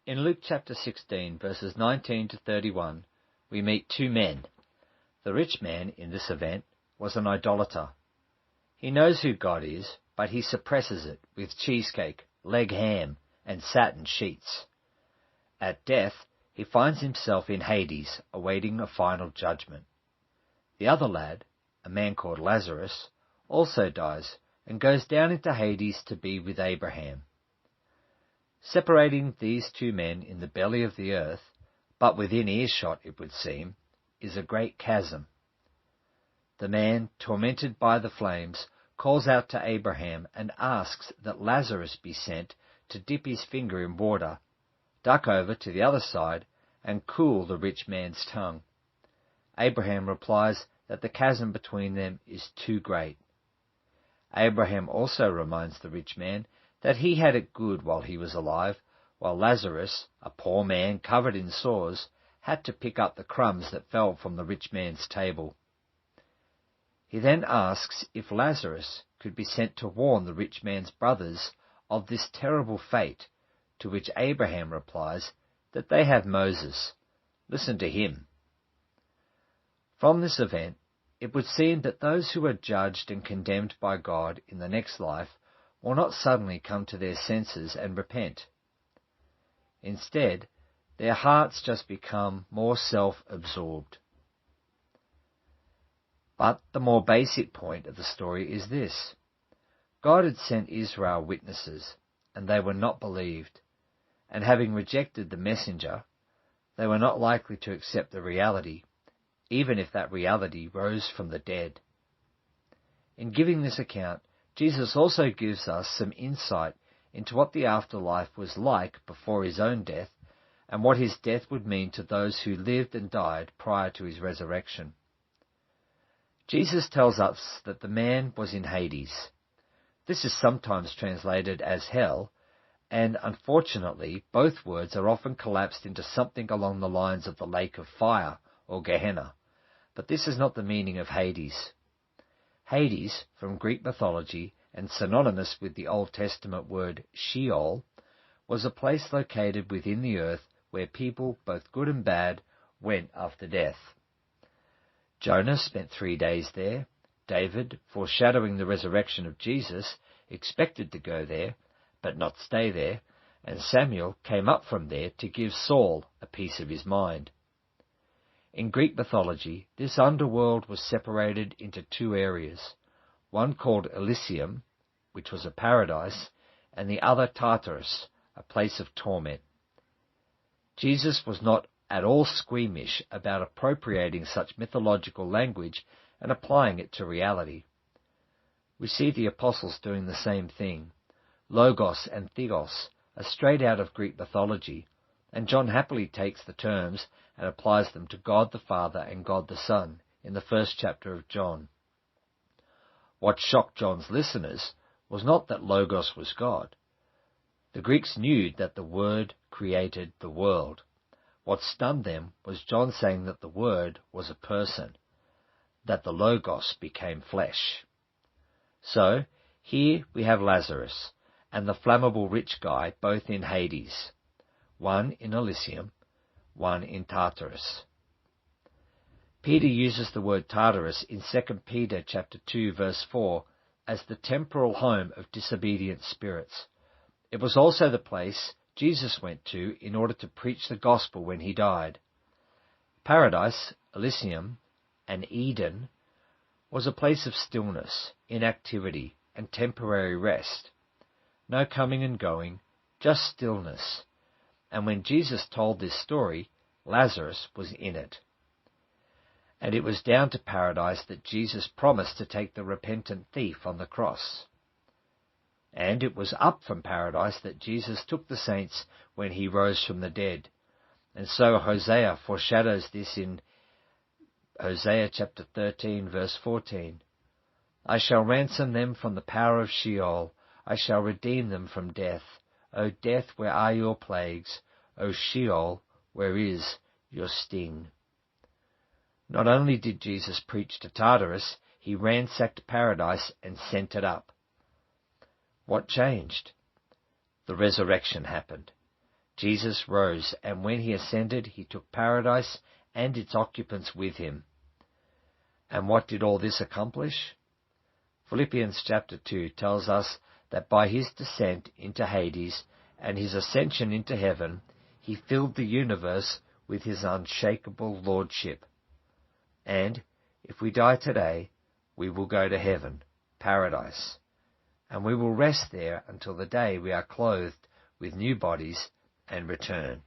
In Luke chapter 16, verses 19 to 31, we meet two men. The rich man in this event was an idolater. He knows who God is, but he suppresses it with cheesecake, leg ham, and satin sheets. At death, he finds himself in Hades, awaiting a final judgment. The other lad, a man called Lazarus, also dies and goes down into Hades to be with Abraham. Separating these two men in the belly of the earth, but within earshot, it would seem, is a great chasm. The man, tormented by the flames, calls out to Abraham and asks that Lazarus be sent to dip his finger in water, duck over to the other side, and cool the rich man's tongue. Abraham replies that the chasm between them is too great. Abraham also reminds the rich man that he had it good while he was alive, while Lazarus, a poor man covered in sores, had to pick up the crumbs that fell from the rich man's table. He then asks if Lazarus could be sent to warn the rich man's brothers of this terrible fate, to which Abraham replies that they have Moses. Listen to him. From this event, it would seem that those who are judged and condemned by God in the next life will not suddenly come to their senses and repent. Instead, their hearts just become more self-absorbed. But the more basic point of the story is this. God had sent Israel witnesses, and they were not believed, and having rejected the messenger, they were not likely to accept the reality, even if that reality rose from the dead. In giving this account, Jesus also gives us some insight into what the afterlife was like before his own death, and what his death would mean to those who lived and died prior to his resurrection. Jesus tells us that the man was in Hades. This is sometimes translated as hell, and unfortunately both words are often collapsed into something along the lines of the lake of fire or Gehenna, but this is not the meaning of Hades. Hades, from Greek mythology and synonymous with the Old Testament word Sheol, was a place located within the earth where people, both good and bad, went after death. Jonah spent 3 days there. David, foreshadowing the resurrection of Jesus, expected to go there, but not stay there, and Samuel came up from there to give Saul a piece of his mind. In Greek mythology, this underworld was separated into two areas, one called Elysium, which was a paradise, and the other Tartarus, a place of torment. Jesus was not at all squeamish about appropriating such mythological language and applying it to reality. We see the apostles doing the same thing. Logos and Theos are straight out of Greek mythology, and John happily takes the terms and applies them to God the Father and God the Son in the first chapter of John. What shocked John's listeners was not that Logos was God. The Greeks knew that the Word created the world. What stunned them was John saying that the Word was a person, that the Logos became flesh. So, here we have Lazarus and the flammable rich guy both in Hades, one in Elysium, one in Tartarus. Peter uses the word Tartarus in 2 Peter chapter 2 verse 4 as the temporal home of disobedient spirits. It was also the place Jesus went to in order to preach the gospel when he died. Paradise, Elysium, and Eden was a place of stillness, inactivity, and temporary rest. No coming and going, just stillness. And when Jesus told this story, Lazarus was in it. And it was down to paradise that Jesus promised to take the repentant thief on the cross. And it was up from paradise that Jesus took the saints when he rose from the dead. And so Hosea foreshadows this in Hosea chapter 13 verse 14. I shall ransom them from the power of Sheol. I shall redeem them from death. O death, where are your plagues? O Sheol, where is your sting? Not only did Jesus preach to Tartarus, he ransacked paradise and sent it up. What changed? The resurrection happened. Jesus rose, and when he ascended, he took paradise and its occupants with him. And what did all this accomplish? Philippians chapter 2 tells us that by his descent into Hades and his ascension into heaven, he filled the universe with his unshakable lordship. And if we die today, we will go to heaven, paradise, and we will rest there until the day we are clothed with new bodies and return.